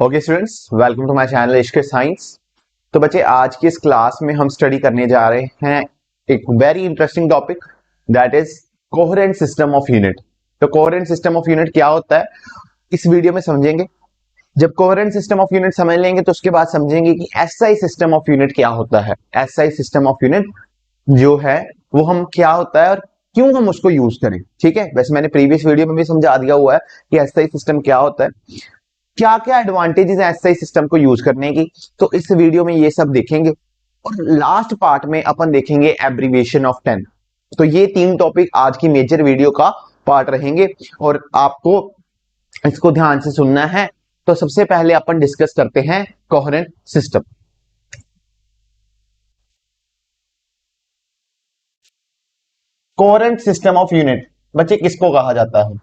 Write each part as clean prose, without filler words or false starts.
Okay students, welcome to my channel Ishq science. तो बच्चे, आज की इस क्लास में हम स्टडी करने जा रहे हैं एक very interesting topic, that is coherent system of unit. तो कोहेरेंट सिस्टम ऑफ यूनिट क्या होता है, इस वीडियो में समझेंगे। जब कोहेरेंट सिस्टम ऑफ यूनिट समझ लेंगे तो उसके बाद समझेंगे कि एसआई सिस्टम ऑफ यूनिट क्या होता है। एसआई सिस्टम ऑफ यूनिट जो है वो हम क्या होता है और क्यों हम उसको यूज करें। ठीक है, वैसे मैंने प्रीवियस वीडियो में भी समझा दिया हुआ है कि एसआई सिस्टम क्या होता है, क्या क्या एडवांटेजेस है एसआई सिस्टम को यूज करने की। तो इस वीडियो में ये सब देखेंगे और लास्ट पार्ट में अपन देखेंगे एब्रीविएशन ऑफ 10। तो ये तीन टॉपिक आज की मेजर वीडियो का पार्ट रहेंगे और आपको इसको ध्यान से सुनना है। तो सबसे पहले अपन डिस्कस करते हैं coherent system. Coherent system of unit बच्चे किसको कहा जाता है?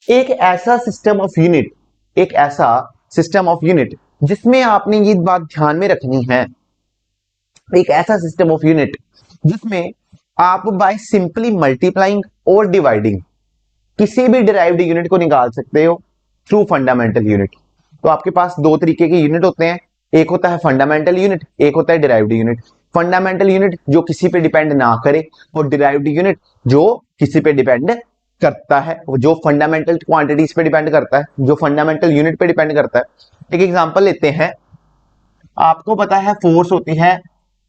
एक ऐसा सिस्टम ऑफ यूनिट, एक ऐसा सिस्टम ऑफ यूनिट जिसमें आपने ये बात ध्यान में रखनी है, एक ऐसा सिस्टम ऑफ यूनिट जिसमें आप बाय सिंपली मल्टीप्लाइंग और डिवाइडिंग किसी भी डिराइव्ड यूनिट को निकाल सकते हो थ्रू फंडामेंटल यूनिट। तो आपके पास दो तरीके के यूनिट होते हैं, एक होता है फंडामेंटल यूनिट, एक होता है डिराइव्ड यूनिट। फंडामेंटल यूनिट जो किसी पे डिपेंड ना करे और डिराइव्ड यूनिट जो किसी पे डिपेंड करता है, जो फंडामेंटल क्वांटिटीज पे डिपेंड करता है, जो फंडामेंटल यूनिट पे डिपेंड करता है। एक एग्जांपल लेते हैं। आपको पता है फोर्स होती है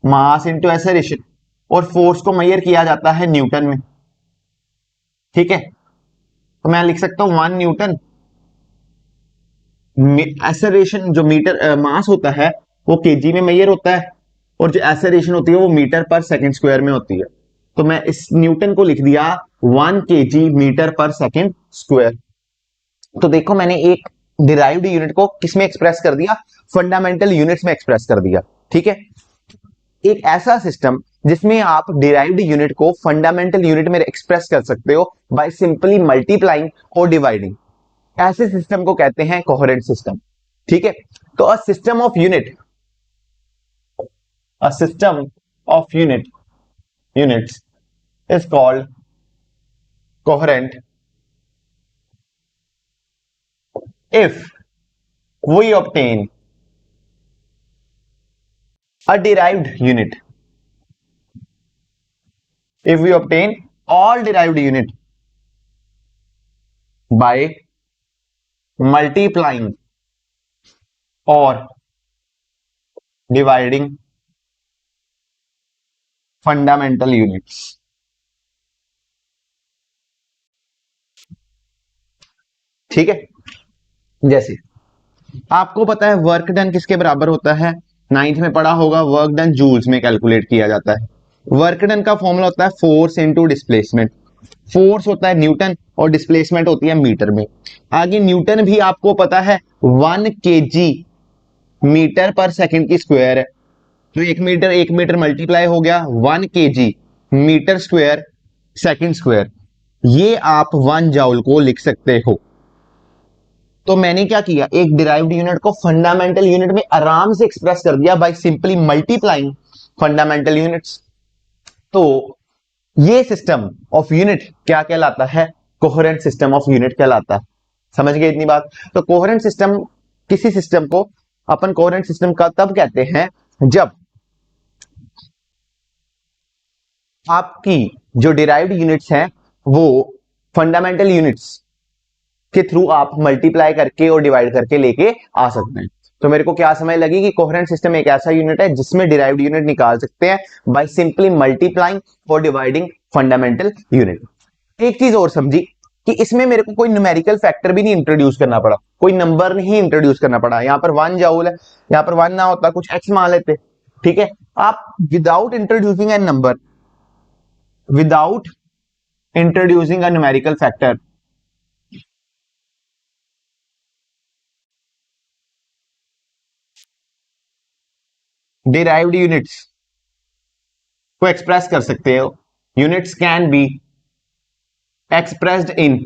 मास इनटू एक्सेलरेशन और फोर्स को मेजर किया जाता है न्यूटन में। ठीक है, तो मैं लिख सकता हूं 1 न्यूटन। एक्सेलरेशन जो मीटर मास होता है वो केजी में मेजर होता है और जो एक्सेलरेशन होती है वो मीटर पर सेकंड स्क्वायर में होती है। तो मैं इस न्यूटन को लिख दिया 1 केजी मीटर पर सेकंड स्क्वायर। तो देखो, मैंने एक डिराइव्ड यूनिट को किसमें एक्सप्रेस कर दिया? फंडामेंटल यूनिट्स में एक्सप्रेस कर दिया। ठीक है, एक ऐसा सिस्टम जिसमें आप डिराइव्ड यूनिट को फंडामेंटल यूनिट में एक्सप्रेस कर सकते हो बाय सिंपली मल्टीप्लाइंग और डिवाइडिंग, ऐसे सिस्टम को कहते हैं कोहेरेंट सिस्टम। ठीक है, तो a system of unit, a system of units is called coherent if we obtain a derived unit, if we obtain all derived unit by multiplying or dividing fundamental units। ठीक है, जैसे आपको पता है work done किसके बराबर होता है? नाइन्थ में पढ़ा होगा, वर्क डन जूल्स में कैलकुलेट किया जाता है। वर्क डन का फॉर्मूला होता है फोर्स इनटू डिस्प्लेसमेंट। फोर्स होता है न्यूटन और डिस्प्लेसमेंट होती है मीटर में। आगे न्यूटन भी आपको पता है 1 केजी मीटर पर सेकंड की स्क्वायर है। तो एक मीटर मल्टीप्लाई हो गया 1 kg metre square second square. ये आप 1 जाउल को लिख सकते हो। तो मैंने क्या किया, एक डिराइव्ड यूनिट को फंडामेंटल यूनिट में आराम से एक्सप्रेस कर दिया by simply multiplying fundamental units. तो ये सिस्टम ऑफ यूनिट क्या कहलाता है? कोहेरेंट सिस्टम ऑफ यूनिट कहलाता है। समझ गए इतनी बात? तो कोहेरेंट सिस्टम, किसी सिस्टम को अपन कोहेरेंट सिस्टम का तब कहते हैं जब आपकी जो डिराइव्ड यूनिट्स हैं वो फंडामेंटल यूनिट्स के थ्रू आप मल्टीप्लाई करके और डिवाइड करके लेके आ सकते हैं। तो मेरे को क्या समझ लगी कि कोहेरेंट सिस्टम एक ऐसा यूनिट है जिसमें डिराइव्ड यूनिट निकाल सकते हैं बाय सिंपली मल्टीप्लाइंग और डिवाइडिंग फंडामेंटल यूनिट। एक चीज और समझी कि इसमें मेरे को कोई न्यूमेरिकल फैक्टर भी नहीं इंट्रोड्यूस करना पड़ा, कोई नंबर नहीं इंट्रोड्यूस करना पड़ा। यहां पर 1 जाउल है, यहां पर 1 ना होता कुछ एक्स मान लेते। ठीक है, आप without introducing A number, without introducing a numerical factor, derived units को एक्सप्रेस कर सकते हो। Units can be expressed in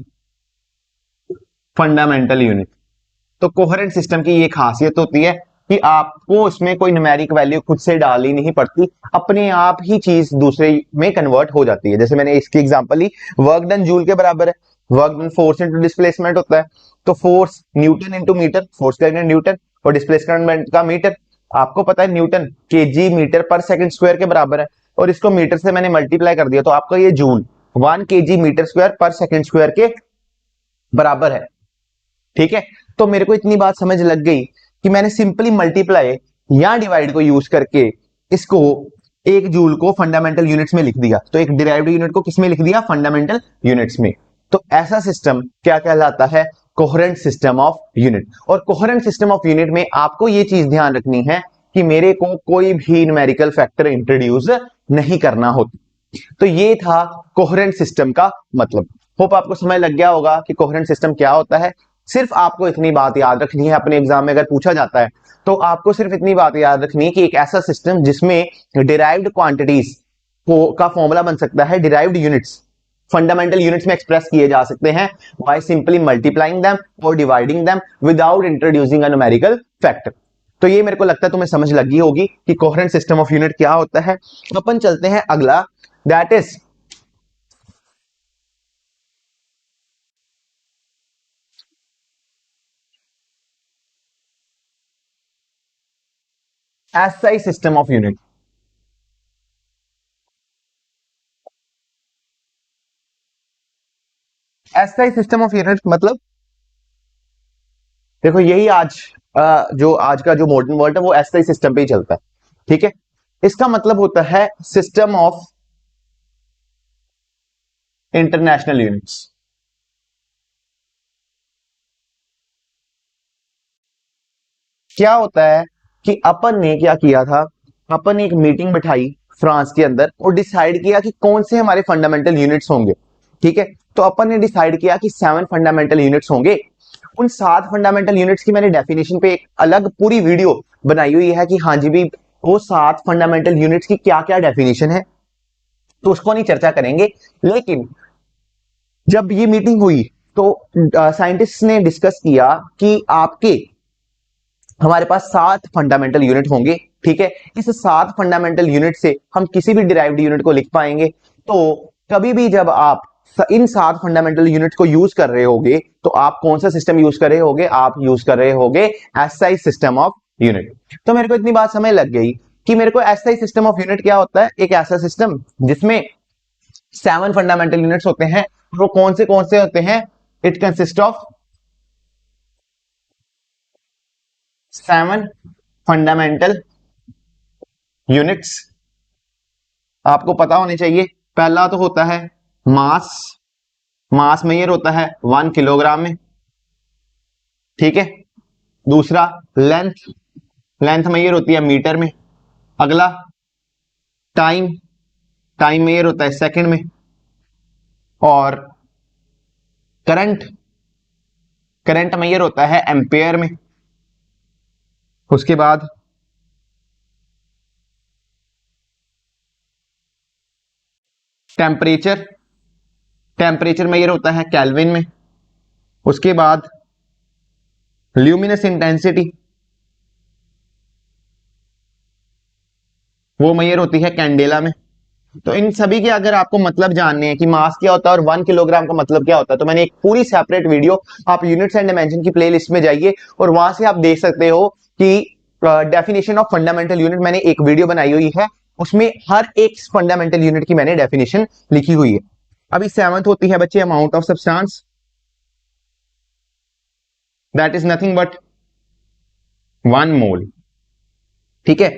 fundamental unit. तो कोहेरेंट सिस्टम की ये खासियत होती है कि आपको उसमें कोई न्यूमेरिक वैल्यू खुद से डालनी नहीं पड़ती, अपने आप ही चीज दूसरे में कन्वर्ट हो जाती है। जैसे मैंने इसकी एग्जांपल ली, वर्क डन जूल के बराबर है। Work done force into displacement होता है। तो force newton into metre, force का यूनिट न्यूटन और डिस्प्लेसमेंट का मीटर। आपको पता है न्यूटन केजी मीटर पर सेकंड स्क्वायर के बराबर है, और इसको मीटर से मैंने मल्टीप्लाई कर दिया तो आपका ये जूल 1 केजी मीटर स्क्वायर पर सेकंड स्क्वायर के बराबर है। ठीक है, तो मेरे को इतनी बात समझ लग गई कि मैंने सिंपली मल्टीप्लाई या डिवाइड को यूज करके इसको एक जूल को फंडामेंटल यूनिट्स में लिख दिया, तो एक डिराइव्ड यूनिट को किसमें लिख दिया, फंडामेंटल यूनिट्स में। तो ऐसा सिस्टम क्या कहलाता है, कोहेरेंट सिस्टम ऑफ यूनिट। और कोहेरेंट सिस्टम ऑफ यूनिट में आपको ये चीज ध्यान रखनी है कि मेरे को कोई भी न्यूमेरिकल फैक्टर इंट्रोड्यूस नहीं करना होता। तो ये था कोहेरेंट सिस्टम का मतलब। होप आपको समझ लग गया होगा कि कोहेरेंट सिस्टम क्या होता है। सिर्फ आपको इतनी बात याद रखनी है, अपने एग्जाम में अगर पूछा जाता है तो आपको सिर्फ इतनी बात याद रखनी है कि एक ऐसा सिस्टम जिसमें डिराइव्ड क्वांटिटीज का फॉर्मूला बन सकता है, डिराइव्ड यूनिट्स फंडामेंटल यूनिट्स में एक्सप्रेस किए जा सकते हैं बाय सिंपली मल्टीप्लाइंग देम और dividing them without introducing a numerical factor. तो ये मेरे को लगता है तुम्हें समझ लगी होगी कि कोहेरेंट सिस्टम ऑफ यूनिट क्या होता है। अपन चलते हैं अगला, that is SI system of unit. SI system of unit मतलब देखो यही आज जो आज का जो मॉडर्न वर्ल्ड है वो एसआई सिस्टम पे ही चलता है। ठीक है, इसका मतलब होता है सिस्टम ऑफ इंटरनेशनल यूनिट्स। क्या होता है कि अपन ने क्या किया था, अपन ने एक मीटिंग बिठाई फ्रांस के अंदर और डिसाइड किया कि कौन से हमारे फंडामेंटल यूनिट्स होंगे। ठीक है, तो अपन ने डिसाइड किया कि 7 फंडामेंटल यूनिट्स होंगे। उन 7 फंडामेंटल यूनिट्स की मैंने डेफिनेशन पे एक अलग पूरी वीडियो बनाई हुई है कि हाँ जी भी वो 7 फंडामेंटल यूनिट्स की क्या क्या डेफिनेशन है, तो उसको नहीं चर्चा करेंगे। लेकिन जब ये मीटिंग हुई तो साइंटिस्ट ने डिस्कस किया कि आपके हमारे पास 7 फंडामेंटल यूनिट होंगे। ठीक है, इस 7 फंडामेंटल यूनिट से हम किसी भी डिराइव्ड यूनिट को लिख पाएंगे। तो कभी भी जब आप इन 7 फंडामेंटल यूनिट को यूज कर रहे होगे तो आप कौन सा सिस्टम यूज कर रहे होगे, आप यूज कर रहे होगे एसआई सिस्टम ऑफ यूनिट। तो मेरे को इतनी बात समझ लग गई कि मेरे को एसआई सिस्टम ऑफ यूनिट क्या होता है, एक ऐसा सिस्टम जिसमें 7 फंडामेंटल यूनिट्स होते हैं। वो कौन से होते हैं, it consist of 7 fundamental units. आपको पता होने चाहिए, पहला तो होता है मास, मास मेजर होता है 1 किलोग्राम में। ठीक है, दूसरा लेंथ, लेंथ मेजर होती है मीटर में। अगला टाइम, टाइम मेजर होता है सेकंड में। और करंट, करंट मेजर होता है एम्पेयर में। उसके बाद टेम्परेचर, टेम्परेचर मेजर होता है केल्विन में। उसके बाद ल्यूमिनस इंटेंसिटी, वो मेजर होती है कैंडेला में। तो इन सभी के अगर आपको मतलब जानने हैं कि मास क्या होता है और 1 किलोग्राम का मतलब क्या होता है, तो मैंने एक पूरी सेपरेट वीडियो, आप यूनिट्स एंड डायमेंशन की प्लेलिस्ट में जाइए और वहां से आप देख सकते हो कि डेफिनेशन ऑफ फंडामेंटल यूनिट मैंने एक वीडियो बनाई हुई है, उसमें हर एक फंडामेंटल यूनिट की मैंने डेफिनेशन लिखी हुई है। अभी 7th होती है बच्चे amount of substance, that is nothing but 1 मोल। ठीक है,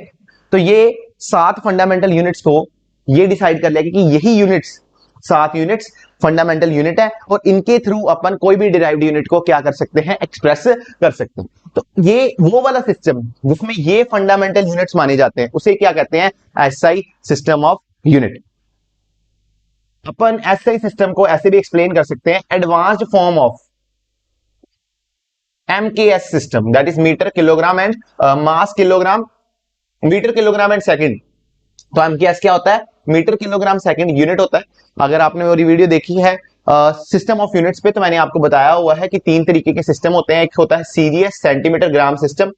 तो ये 7 फंडामेंटल यूनिट्स को ये डिसाइड कर लिया कि यही यूनिट्स 7 यूनिट्स फंडामेंटल यूनिट है और इनके थ्रू अपन कोई भी डिराइव्ड यूनिट को क्या कर सकते हैं, एक्सप्रेस कर सकते हैं। तो ये वो वाला सिस्टम जिसमें ये फंडामेंटल यूनिट्स माने जाते हैं उसे क्या कहते हैं, एसआई सिस्टम ऑफ यूनिट। अपन एसआई सिस्टम को ऐसे भी एक्सप्लेन कर सकते हैं, advanced form of MKS system, that is metre kilogram and mass kilogram, metre kilogram and second. तो एमकेएस क्या होता है, मीटर किलोग्राम सेकंड यूनिट होता है। अगर आपने मेरी वीडियो देखी है सिस्टम ऑफ यूनिट्स पे, तो मैंने आपको बताया हुआ है कि 3 तरीके के सिस्टम होते हैं। एक होता है CGS centimetre gram system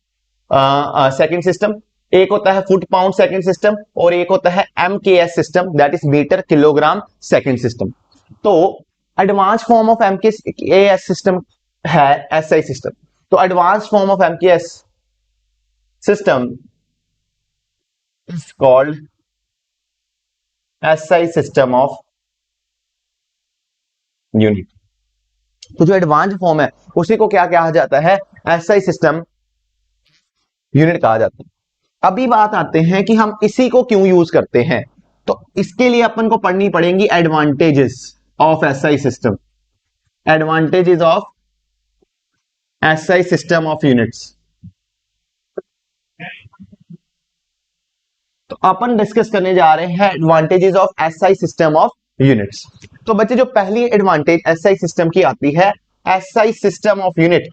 second system, एक होता है फुट पाउंड सेकंड सिस्टम, और एक होता है MKS system, that is metre kilogram second system. तो advance form of MKS system है एसआई सिस्टम। तो advance form of MKS system is called SI system of unit. तो जो एडवांस फॉर्म है उसी को क्या कहा जाता है, एसआई सिस्टम यूनिट कहा जाता है। अभी बात आते हैं कि हम इसी को क्यों यूज करते हैं। तो इसके लिए अपन को पढ़नी पड़ेंगी advantages of SI system, advantages of SI system of units. तो अपन डिस्कस करने जा रहे हैं advantages of SI system of units. तो बच्चे जो पहली एडवांटेज एसआई सिस्टम की आती है, SI system of unit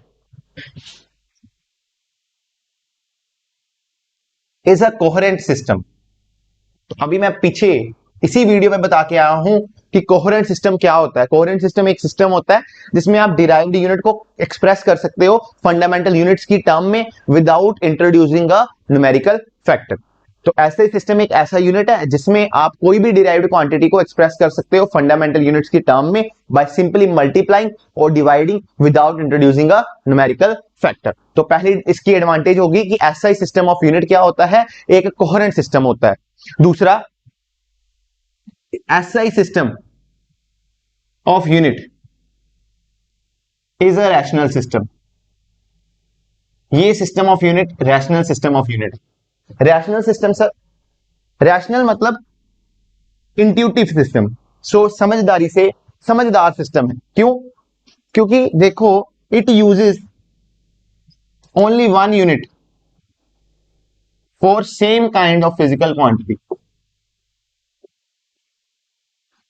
is a coherent system. तो अभी मैं पीछे इसी वीडियो में बता के आया हूं कि कोहेरेंट सिस्टम क्या होता है। कोहेरेंट सिस्टम एक सिस्टम होता है जिसमें आप डिराइव्ड यूनिट को एक्सप्रेस कर सकते हो फंडामेंटल यूनिट्स की टर्म में without introducing a numerical factor. तो ऐसे सिस्टम एक ऐसा यूनिट है जिसमें आप कोई भी डिराइव्ड क्वांटिटी को एक्सप्रेस कर सकते हो फंडामेंटल यूनिट्स की टर्म में बाय सिंपली मल्टीप्लाइंग और dividing without introducing a numerical factor. तो पहली इसकी एडवांटेज होगी कि एसआई सिस्टम ऑफ यूनिट क्या होता है, एक कोहेरेंट सिस्टम होता है। दूसरा, SI system of unit is a rational system। ये system of unit rational system of unit. Rational system sir, rational मतलब इंट्यूटिव सिस्टम, सो समझदारी से समझदार सिस्टम है। क्यों? क्योंकि देखो it uses only one unit for same kind of physical quantity.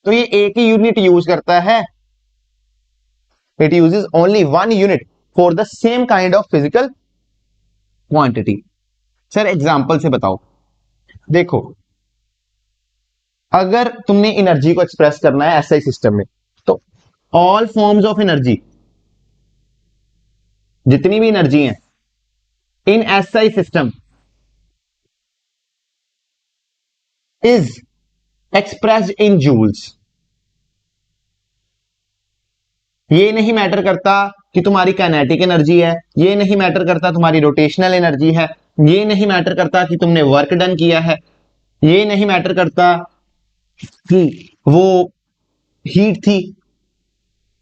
तो ये एक ही यूनिट यूज करता है, it uses only one unit for the same kind of physical quantity. Sir example से बताओ। देखो अगर तुमने एनर्जी को एक्सप्रेस करना है एसआई सिस्टम में, तो ऑल फॉर्म्स ऑफ एनर्जी, जितनी भी एनर्जी है in SI system is expressed in joules. ये नहीं मैटर करता कि तुम्हारी काइनेटिक एनर्जी है, ये नहीं मैटर करता तुम्हारी रोटेशनल एनर्जी है, ये नहीं मैटर करता कि तुमने वर्क डन किया है, ये नहीं मैटर करता कि वो हीट थी।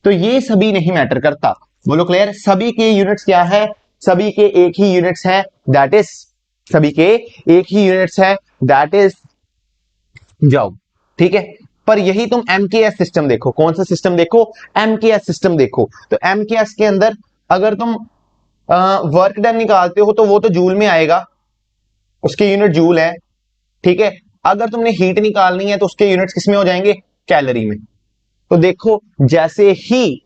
तो ये सभी नहीं मैटर करता। बोलो क्लियर? सभी के यूनिट्स क्या है? सभी के एक ही यूनिट्स है, दैट इज, सभी के एक ही यूनिट्स है, दैट इज जाओ। ठीक है, पर यही तुम एमकेएस सिस्टम देखो। कौन सा सिस्टम देखो? एमकेएस सिस्टम देखो। तो एमकेएस के अंदर अगर तुम वर्क डन निकालते हो तो वो तो जूल में आएगा, उसके यूनिट जूल है। ठीक है, अगर तुमने हीट निकालनी है तो उसके यूनिट्स किसमें हो जाएंगे? कैलोरी में। तो देखो जैसे ही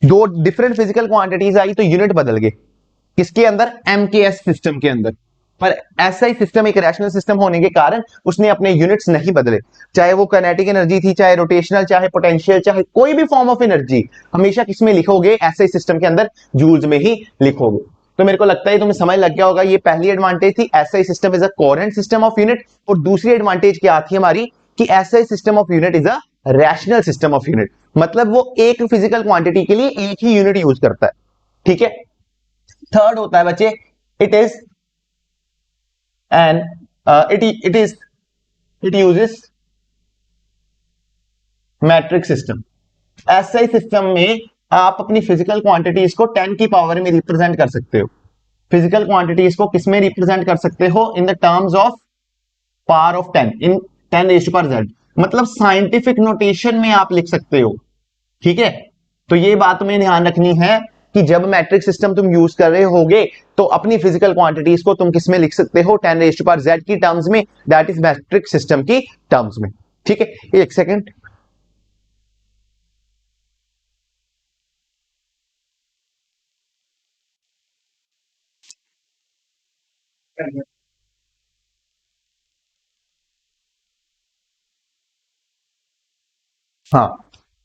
दो डिफरेंट फिजिकल क्वांटिटीज आई तो यूनिट बदल गए, किसके अंदर? एमकेएस सिस्टम के अंदर। पर एसआई सिस्टम एक रैशनल सिस्टम होने के कारण उसने अपने यूनिट्स नहीं बदले, चाहे वो काइनेटिक एनर्जी थी, चाहे रोटेशनल, चाहे पोटेंशियल, चाहे कोई भी फॉर्म ऑफ एनर्जी, हमेशा किसमें लिखोगे? एसआई सिस्टम के अंदर जूल्स में ही लिखोगे। तो मेरे को लगता है तुम्हें समझ लग गया होगा। ये पहली एडवांटेज थी, SI system is a coherent system of unit. और दूसरी एडवांटेज क्या थी हमारी कि SI system of unit is a rational system of unit. मतलब वो एक फिजिकल क्वांटिटी के लिए एक ही यूनिट यूज करता है। ठीक है, थर्ड होता है बच्चे, it is and it uses matric system. SI system में आप अपनी फिजिकल क्वांटिटीज को 10 की पावर में रिप्रेजेंट कर सकते हो। फिजिकल क्वांटिटीज को किसमें रिप्रेजेंट कर सकते हो? In the terms of power of 10, in 10 raise to power z। मतलब साइंटिफिक नोटेशन में आप लिख सकते हो। ठीक है, तो ये बात में ध्यान रखनी है कि जब मैट्रिक सिस्टम तुम यूज कर रहे होगे तो अपनी फिजिकल क्वांटिटीज को तुम किसमें लिख सकते हो? 10 रेज़ टू पावर z की टर्म्स में, दैट इज मैट्रिक सिस्टम की टर्म्स में। ठीक है, एक सेकेंड। हाँ,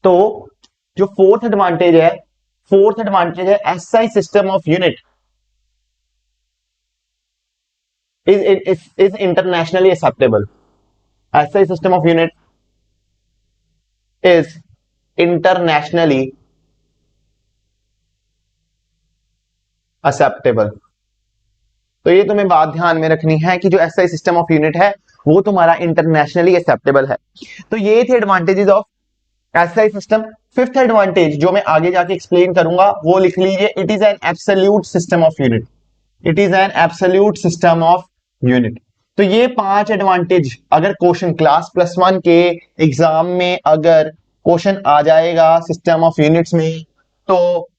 तो जो फोर्थ एडवांटेज है SI system of unit is internationally acceptable। SI system of unit is internationally acceptable. तो ये तुम्हें बात ध्यान में रखनी है कि जो एसआई सिस्टम ऑफ यूनिट है वो तुम्हारा इंटरनेशनली एक्सेप्टेबल है। तो ये थे advantages of SI system. Fifth advantage जो मैं आगे जाके एक्सप्लेन करूंगा वो लिख लीजिए, it is an absolute system of unit. It is an absolute system of unit. तो ये 5 एडवांटेज अगर क्वेश्चन क्लास +1 के एग्जाम में अगर क्वेश्चन आ जाएगा सिस्टम ऑफ यूनिट्स में, तो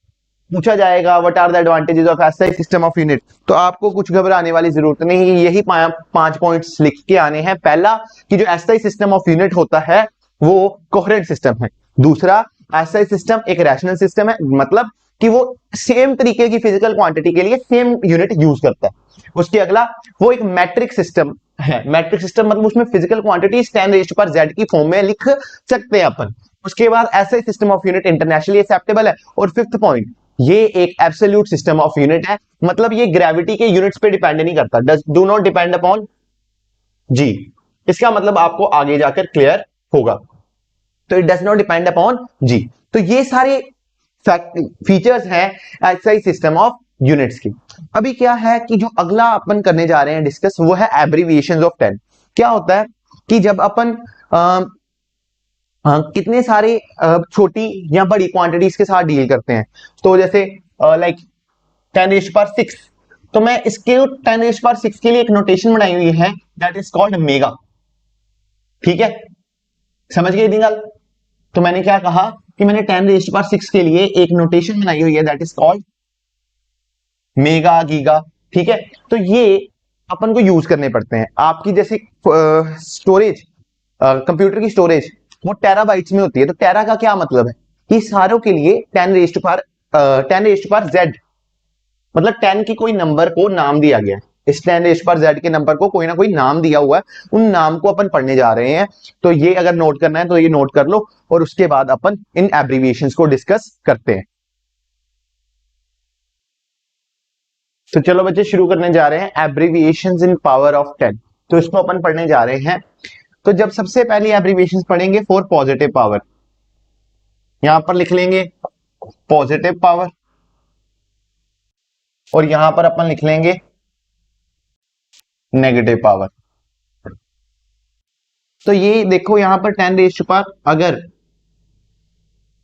पूछा जाएगा what are the advantages of SI system of unit, तो आपको कुछ घबराने वाली जरूरत नहीं है। यही 5 पॉइंट्स लिख के आने हैं। पहला कि जो एसआई सिस्टम ऑफ यूनिट होता है वो कोहेरेंट सिस्टम है। दूसरा, एसआई सिस्टम एक रैशनल सिस्टम है, मतलब कि वो सेम तरीके की फिजिकल क्वांटिटी के लिए सेम यूनिट यूज करता है। उसके अगला, वो एक मैट्रिक सिस्टम है। मैट्रिक सिस्टम मतलब उसमें फिजिकल क्वांटिटी 10⁻⁻Z की फॉर्म में लिख सकते हैं अपन। उसके बाद SI system of unit internationally acceptable है। और फिफ्थ पॉइंट, ये एक एब्सोल्यूट सिस्टम ऑफ यूनिट है, मतलब ये ग्रेविटी के यूनिट्स पे डिपेंड नहीं करता, do not depend upon g. इसका मतलब आपको आगे जाकर क्लियर होगा। तो it does not depend upon g. तो ये सारे फीचर्स हैं एसआई सिस्टम ऑफ यूनिट्स की। अभी क्या है कि जो अगला अपन करने जा रहे हैं डिस्कस, वो है एब्रीविएशंस ऑफ 10। क्या होता है कि जब अपन कितने सारे छोटी या बड़ी क्वांटिटीज के साथ डील करते हैं, तो जैसे लाइक 10⁻⁶, तो मैं इसके 10⁻⁶ के लिए एक नोटेशन बनाई हुई है, दैट इज कॉल्ड मेगा। ठीक है, समझ गए दीनल? तो मैंने क्या कहा कि मैंने 10⁻⁶ के लिए एक नोटेशन बनाई हुई है, that is called mega, giga. ठीक है, तो ये अपन को यूज करने पड़ते हैं। आपकी जैसे स्टोरेज, कंप्यूटर की स्टोरेज वो टेराबाइट्स में होती है। तो टेरा का क्या मतलब है कि सारों के लिए 10⁻Z, मतलब 10 की कोई नंबर को नाम दिया गया है। इस 10⁻Z के नंबर को कोई ना कोई नाम दिया हुआ है, उन नाम को अपन पढ़ने जा रहे हैं। तो ये अगर नोट करना है तो ये नोट कर लो, और उसके बाद अपन इन एब्रीविएशंस को डिस्कस करते हैं। तो चलो बच्चे शुरू करने जा रहे हैं एब्रीविएशंस इन पावर ऑफ 10। तो इसको अपन पढ़ने जा रहे हैं। तो जब सबसे पहली एब्रीविएशंस पढ़ेंगे फॉर पॉजिटिव पावर, यहां पर लिख लेंगे पॉजिटिव पावर, और यहां पर अपन लिख लेंगे नेगेटिव पावर। तो ये देखो यहां पर 10⁻, अगर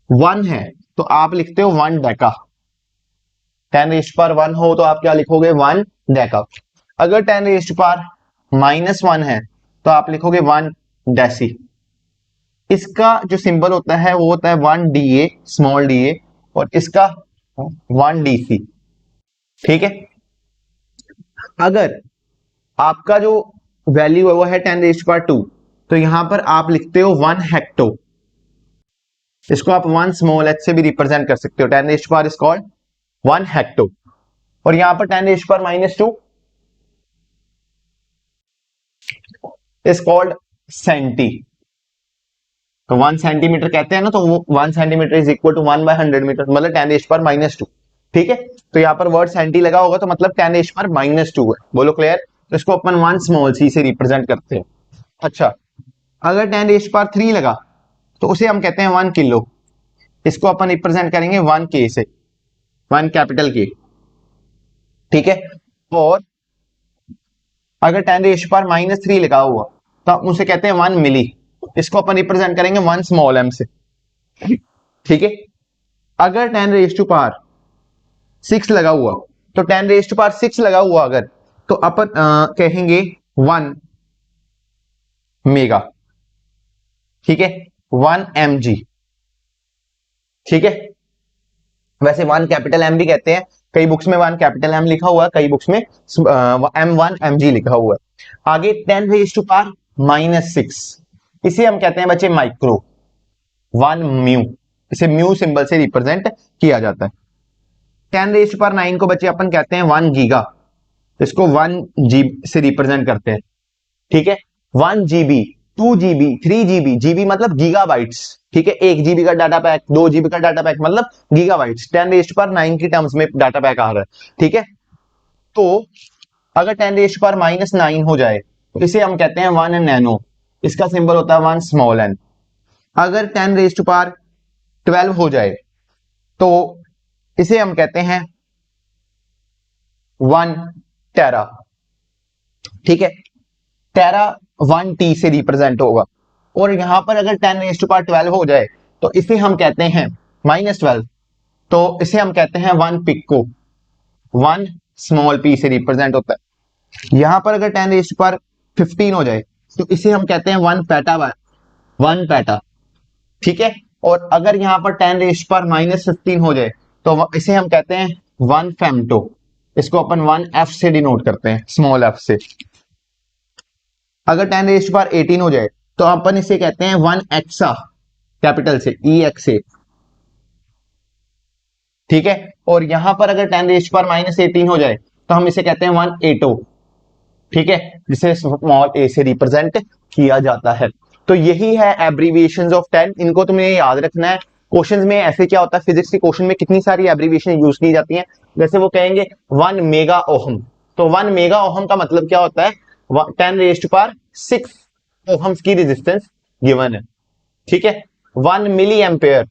1 है तो आप लिखते हो 1 डेका। 10⁻1 हो तो आप क्या लिखोगे 1 डेका। अगर 10⁻⁻1 है तो आप लिखोगे 1 डेसी। इसका जो सिंबल होता है वो होता है 1 DA, स्मॉल DA, और इसका 1 DC। ठीक है, अगर आपका जो वैल्यू है वो है 10⁻2, तो यहां पर आप लिखते हो 1 हेक्टो। इसको आप 1 स्मॉल h से भी रिप्रेजेंट कर सकते हो। 10⁻इज कॉल्ड 1 हेक्टो। और यहां पर 10⁻⁻2 इज कॉल्ड सेंटी। तो 1 सेंटीमीटर कहते हैं ना, तो वो 1 centimetre is equal to 1/100 metre, मतलब 10⁻²। ठीक है, तो यहाँ पर वर्ड सेंटी लगा होगा तो मतलब 10⁻²। है, बोलो क्लियर? तो इसको अपन 1 स्मॉल सी से रिप्रेजेंट करते हैं। अच्छा, अगर 10⁻3 लगा तो उसे हम कहते हैं 1 किलो। इसको अपन रिप्रेजेंट करेंगे 1 के से, 1 कैपिटल के। ठीक है, और अगर 10⁻³ लगा हुआ तो हम उसे कहते हैं 1 मिली। इसको अपन रिप्रेजेंट करेंगे 1 स्मॉल m से। ठीक है, अगर 10⁻6 लगा हुआ, तो 10⁻6 लगा हुआ अगर, तो अपन कहेंगे 1 मेगा। ठीक है, 1 mg। ठीक है, वैसे 1 कैपिटल M भी कहते हैं, कई बुक्स में 1 कैपिटल M लिखा हुआ है, कई बुक्स में M1 mg लिखा हुआ है। आगे 10⁻⁻6, इसे हम कहते हैं बच्चे माइक्रो, 1 म्यू। इसे म्यू सिंबल से रिप्रेजेंट किया जाता है। 10⁻9 को बच्चे अपन कहते हैं 1 गीगा। इसको 1 जी से रिप्रेजेंट करते हैं। ठीक है, 1 GB, 2 GB, 3 GB, जीबी मतलब गीगाबाइट्स। ठीक है, 1 GB का डाटा पैक, 2 GB का डाटा पैक मतलब गीगाबाइट्स। 10⁻9 की टर्म्स में डाटा पैक आ रहा है। ठीक है, तो अगर 10⁻⁻9 हो जाए तो इसे हम कहते हैं 1 नैनो। इसका सिंबल होता है 1 स्मॉल n। अगर 10⁻12 हो जाए तो इसे हम कहते हैं 1 टेरा, ठीक है, टेरा 1 टी से रिप्रेजेंट होगा। और यहां पर अगर 10⁻12 हो जाए तो इसे हम कहते हैं -12, तो इसे हम कहते हैं 1 पिको, 1 स्मॉल पी से रिप्रेजेंट होता है। यहां पर अगर 10⁻15 हो जाए तो इसे हम कहते हैं 1 पेटा, 1 पेटा, ठीक है। और अगर यहां पर 10⁻−15 हो जाए तो इसे हम कहते हैं 1 फेम्टो, इसको अपन 1 एफ से डिनोट करते हैं, स्मॉल एफ से। अगर 10⁻18 हो जाए तो अपन इसे कहते हैं 1 एक्सा, कैपिटल से, ई एक्स ए, ठीक है। और यहां पर अगर 10⁻−18 हो जाए तो हम इसे कहते हैं 1 एटो, ठीक है, जिसे स्मॉल ए से रिप्रेजेंट किया जाता है। तो यही है एब्रीविएशंस ऑफ 10, इनको तुम्हें याद रखना है। क्वेश्चंस में ऐसे क्या होता है, फिजिक्स के क्वेश्चन में कितनी सारी एब्रीविएशन यूज की जाती हैं। जैसे वो कहेंगे 1 मेगा ओहम, तो 1 मेगा ओहम का मतलब क्या होता है, 10⁻6 ओहम्स की रेजिस्टेंस गिवन है, ठीक है। 1 मिली एम्पेयर,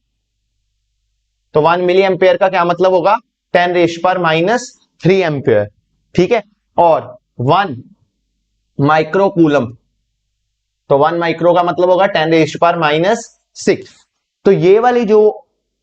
तो 1 मिली एम्पेयर का क्या मतलब होगा, 10⁻³ एम्पेयर, ठीक है। और 1 माइक्रो कूलम, तो 1 माइक्रो का मतलब होगा 10⁻6। तो ये वाली जो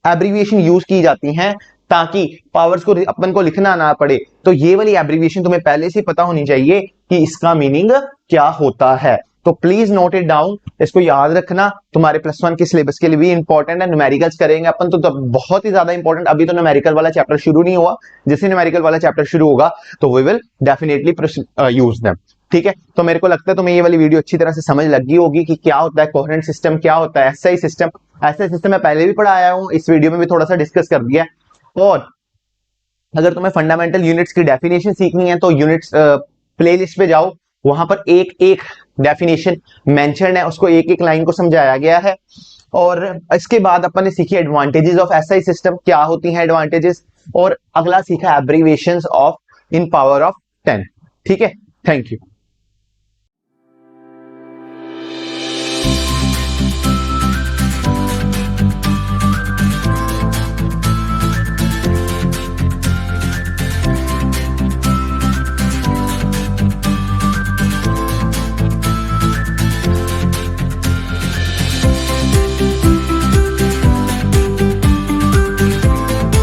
एब्रीविएशन यूज की जाती हैं ताकि पावर्स को अपन को लिखना ना पड़े, तो ये वाली एब्रीविएशन तुम्हें पहले से पता होनी चाहिए कि इसका मीनिंग क्या होता है। तो प्लीज नोट इट डाउन, इसको याद रखना, तुम्हारे +1 के सिलेबस के लिए भी इंपॉर्टेंट है। न्यूमेरिकल्स करेंगे अपन तो बहुत ही ज्यादा इंपॉर्टेंट, अभी तो न्यूमेरिकल वाला चैप्टर शुरू नहीं हुआ, जैसे न्यूमेरिकल वाला चैप्टर शुरू होगा तो we will definitely use them, ठीक है। तो मेरे को लगता है तुम्हें ये वाली वीडियो अच्छी तरह से समझ लग गई होगी कि क्या होता है कोहेरेंट सिस्टम, क्या होता है एसआई सिस्टम। एसआई सिस्टम मैं पहले भी पढ़ाया हूं, इस वीडियो में भी थोड़ा सा डिस्कस कर दिया है। और अगर तुम्हें फंडामेंटल यूनिट्स की डेफिनेशन सीखनी है तो यूनिट्स प्लेलिस्ट पे जाओ, वहां पर एक एक डेफिनेशन मेंशन है, उसको एक एक लाइन को समझाया गया है। और इसके बाद अपन ने सीखी एडवांटेजेस ऑफ एसआई सिस्टम, क्या होती हैं एडवांटेजेस, और अगला सीखा abbreviations of in power of 10, ठीक है। Thank you.